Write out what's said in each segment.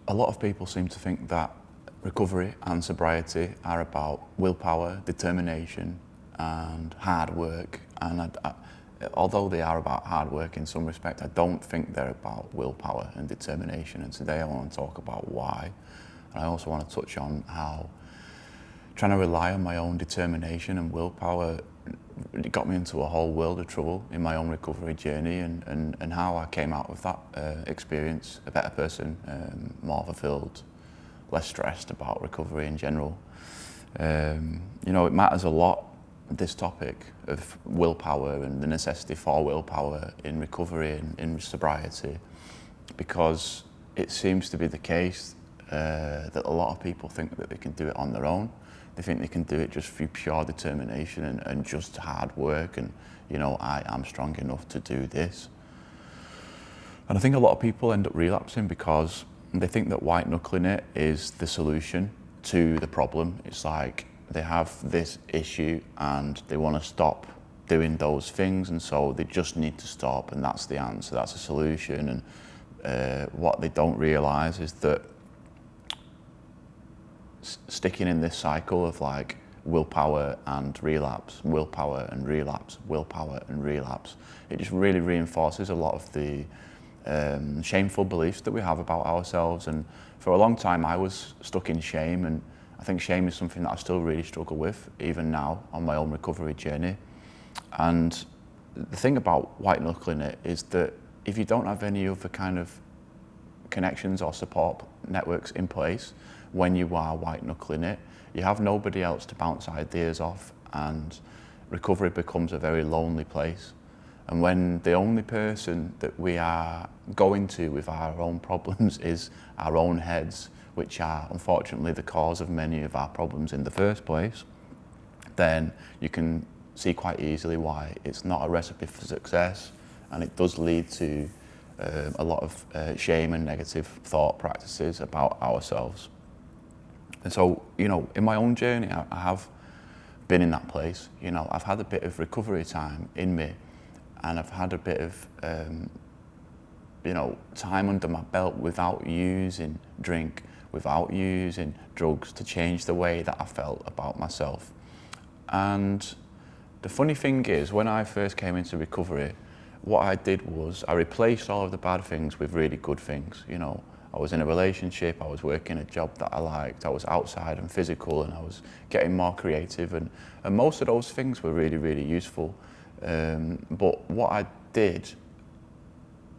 a lot of people seem to think that recovery and sobriety are about willpower, determination and hard work. And although they are about hard work in some respect, I don't think they're about willpower and determination. And today I want to talk about why. And I also want to touch on how trying to rely on my own determination and willpower, it got me into a whole world of trouble in my own recovery journey, and how I came out of that experience a better person, more fulfilled, less stressed about recovery in general. You know, it matters a lot, this topic of willpower and the necessity for willpower in recovery and in sobriety, because it seems to be the case that a lot of people think that they can do it on their own. They think they can do it just through pure determination and just hard work, and, you know, I am strong enough to do this. And I think a lot of people end up relapsing because they think that white-knuckling it is the solution to the problem. It's like they have this issue and they want to stop doing those things, and so they just need to stop, and that's the answer, that's a solution. And what they don't realise is that sticking in this cycle of like willpower and relapse, willpower and relapse, willpower and relapse, it just really reinforces a lot of the shameful beliefs that we have about ourselves. And for a long time I was stuck in shame, and I think shame is something that I still really struggle with even now on my own recovery journey. And the thing about white-knuckling it is that if you don't have any other kind of connections or support networks in place when you are white-knuckling it, you have nobody else to bounce ideas off, and recovery becomes a very lonely place. And when the only person that we are going to with our own problems is our own heads, which are unfortunately the cause of many of our problems in the first place, then you can see quite easily why it's not a recipe for success, and it does lead to a lot of shame and negative thought practices about ourselves. And so, you know, in my own journey, I have been in that place. You know, I've had a bit of recovery time in me, and I've had a bit of, you know, time under my belt without using drink, without using drugs to change the way that I felt about myself. And the funny thing is, when I first came into recovery, what I did was I replaced all of the bad things with really good things. You know, I was in a relationship, I was working a job that I liked, I was outside and physical, and I was getting more creative, and most of those things were really, really useful. But what I did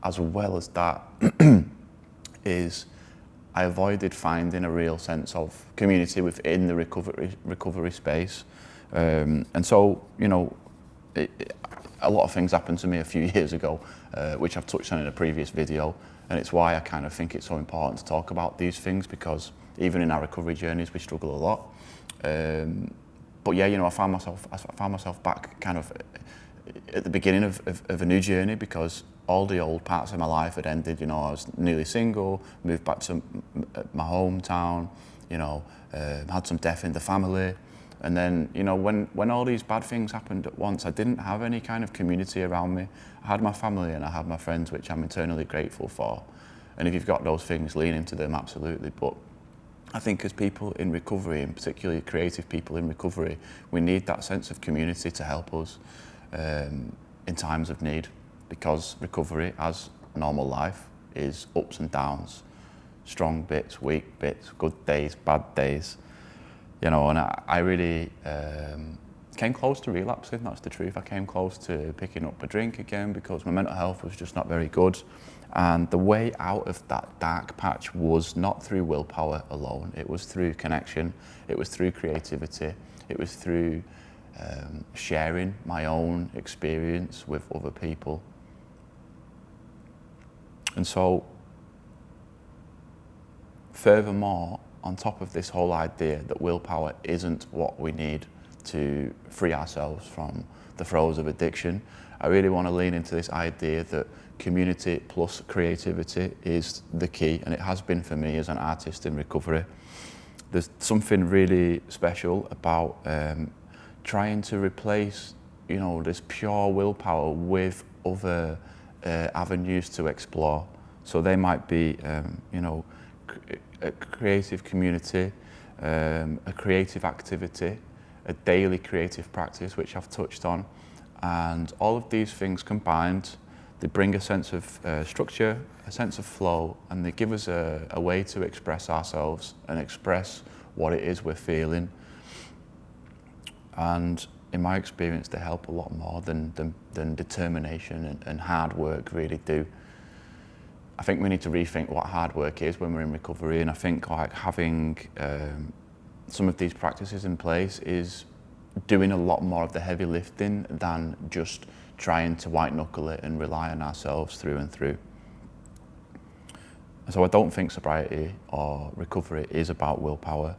as well as that is I avoided finding a real sense of community within the recovery space. And so, you know, a lot of things happened to me a few years ago, which I've touched on in a previous video, and it's why I kind of think it's so important to talk about these things, because even in our recovery journeys we struggle a lot. But yeah, you know, I found myself back kind of at the beginning of a new journey, because all the old parts of my life had ended. You know, I was nearly single, moved back to my hometown, you know, had some death in the family. And then, you know, when all these bad things happened at once, I didn't have any kind of community around me. I had my family and I had my friends, which I'm eternally grateful for. And if you've got those things, lean into them, absolutely. But I think as people in recovery, and particularly creative people in recovery, we need that sense of community to help us in times of need, because recovery, as normal life, is ups and downs, strong bits, weak bits, good days, bad days. You know, and I really came close to relapsing, that's the truth. I came close to picking up a drink again because my mental health was just not very good. And the way out of that dark patch was not through willpower alone. It was through connection, it was through creativity, it was through sharing my own experience with other people. And so, furthermore, on top of this whole idea that willpower isn't what we need to free ourselves from the throes of addiction, I really want to lean into this idea that community plus creativity is the key, and it has been for me as an artist in recovery. There's something really special about trying to replace, you know, this pure willpower with other avenues to explore. So they might be, you know, a creative community, a creative activity, a daily creative practice, which I've touched on. And all of these things combined, they bring a sense of structure, a sense of flow, and they give us a way to express ourselves and express what it is we're feeling. And in my experience, they help a lot more than determination and hard work really do. I think we need to rethink what hard work is when we're in recovery, and I think like having some of these practices in place is doing a lot more of the heavy lifting than just trying to white-knuckle it and rely on ourselves through and through. So I don't think sobriety or recovery is about willpower.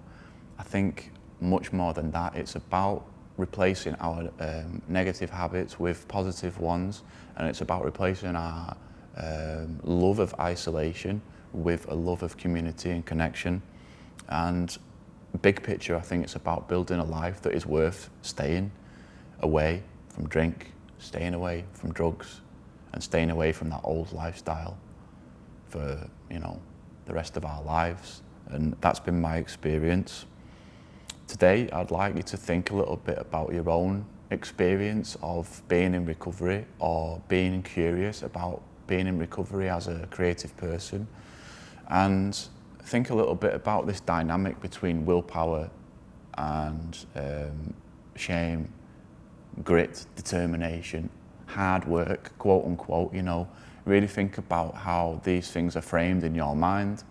I think much more than that, it's about replacing our negative habits with positive ones, and it's about replacing our love of isolation with a love of community and connection. And big picture, I think it's about building a life that is worth staying away from drink, staying away from drugs, and staying away from that old lifestyle for, you know, the rest of our lives. And that's been my experience. Today, I'd like you to think a little bit about your own experience of being in recovery, or being curious about being in recovery as a creative person, and think a little bit about this dynamic between willpower and shame, grit, determination, hard work, quote unquote, you know. Really think about how these things are framed in your mind,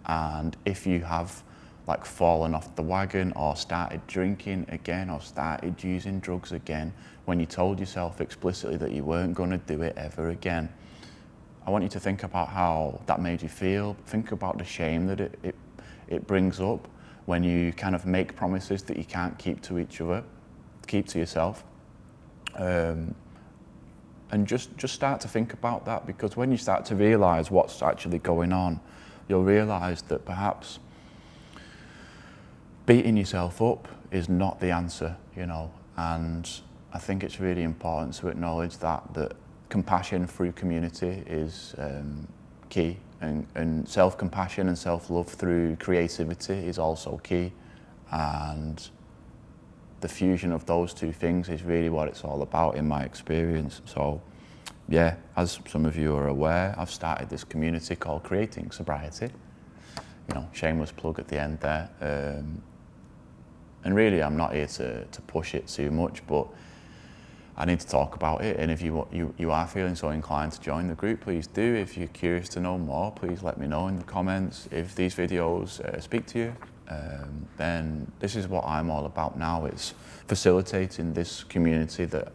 and if you have like fallen off the wagon or started drinking again or started using drugs again when you told yourself explicitly that you weren't going to do it ever again. I want you to think about how that made you feel. Think about the shame that it brings up when you kind of make promises that you can't keep to each other, keep to yourself. And just start to think about that, because when you start to realise what's actually going on, you'll realise that perhaps beating yourself up is not the answer, you know. And I think it's really important to acknowledge that compassion through community is key, and self-compassion and self-love through creativity is also key, and the fusion of those two things is really what it's all about in my experience. So yeah, as some of you are aware, I've started this community called Creating Sobriety, you know, shameless plug at the end there. And really I'm not here to push it too much, but I need to talk about it, and if you are feeling so inclined to join the group, please do. If you're curious to know more, please let me know in the comments. If these videos speak to you, then this is what I'm all about now. It's facilitating this community that,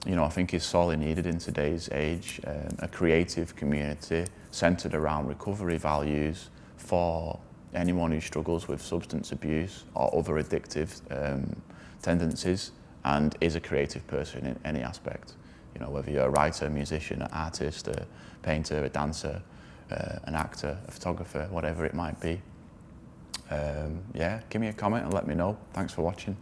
you know, I think is sorely needed in today's age, a creative community centered around recovery values for anyone who struggles with substance abuse or other addictive tendencies, and is a creative person in any aspect. You know, whether you're a writer, musician, an artist, a painter, a dancer, an actor, a photographer, whatever it might be. Yeah, give me a comment and let me know. Thanks for watching.